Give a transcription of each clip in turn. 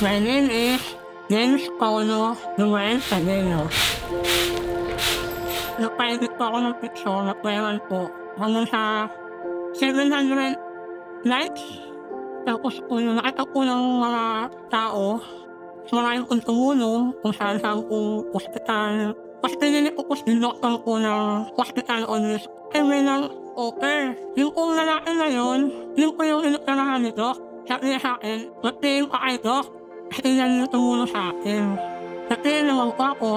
My name is James Paulo Noel Cadeno. Nagpaedit po ako ng picture na viral po hanggang sa 700 likes. Tapos po yung nakita po ng mga tao, maraming kong tumulong kung saan-saan po hospital. Mas pinili ko po si doktor po ng hospital always. Kami ng okay. Yung pong lalaki na yun po yung inoperahan ni Doc. Sabi niya sa akin, magtingin ka kay Doc. Kasi yan yung tumulong sa akin. Nagtingin naman po ako.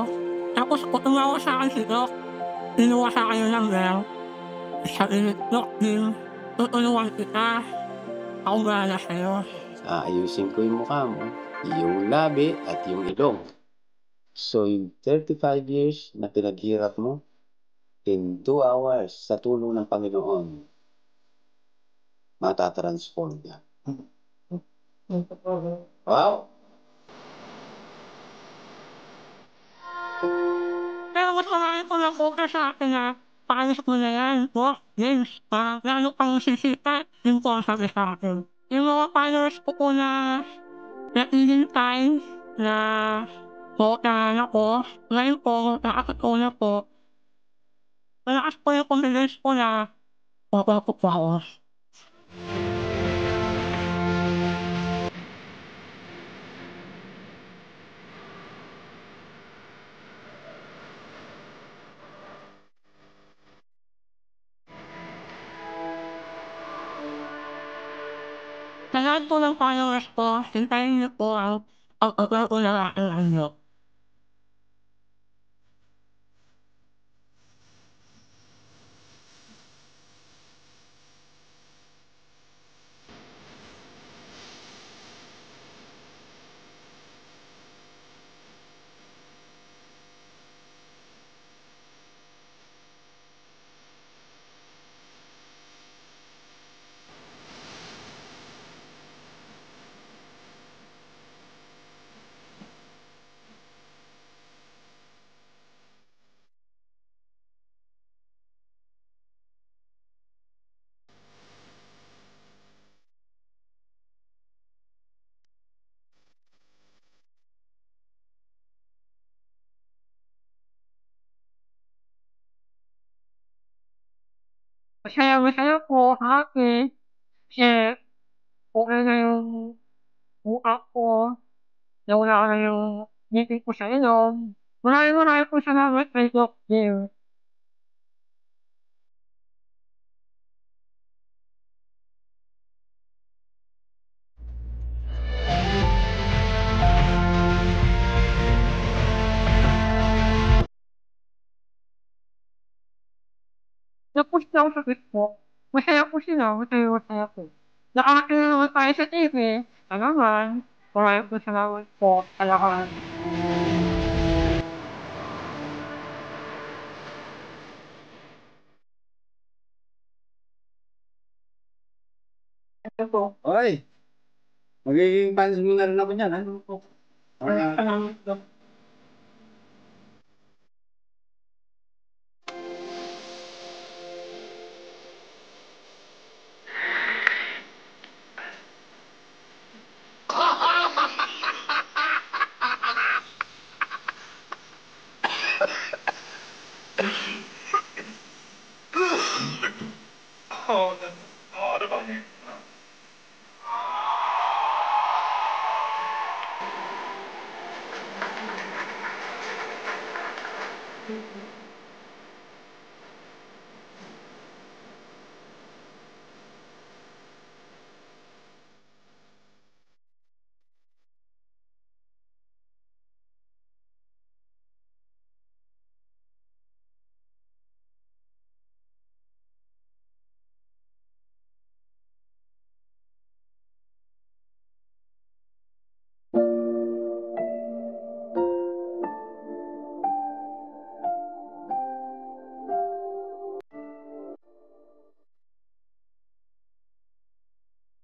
Tapos po tumawag sa akin si Doc. Kinuha sa akin yung number. Sabi ni Doc din, tutulungan kita. Ako bahala sa'yo. Aayusin ko yung mukha mo, yung labi at yung ilong. So, yung 35 years na pinaghirap mo, in 2 hours, sa tulong ng Panginoon, matatransform ka. Wow! Pero mas marami po nag-focus sa akin na paayos mo na yan, Doc, James. Lalo pang sisita, yun po ang sabi sa akin. Yung mga followers ko po na naghihintay na maoperahan ako, ngayon po, nakakatulong na po. Malakas po yung confidence ko na papalapot po ako. Sa lahat po ng followers ko, hintayin niyo po ang pag-opera ko ng aking anyo. Masaya po, happy. Kasi okay na yung mukha ko, nawala na yung ngipin ko sa ilong. Maraming po salamat kay Doc Jim. Nag-post na ako sa Facebook. Masaya po sila, masaya po. Nakakita naman tayo sa TV. Ano naman, maraming po salamat po sa lahat. Ano po? Oy! Magiging fans mo na rin ako niyan, ano po? Salamat po.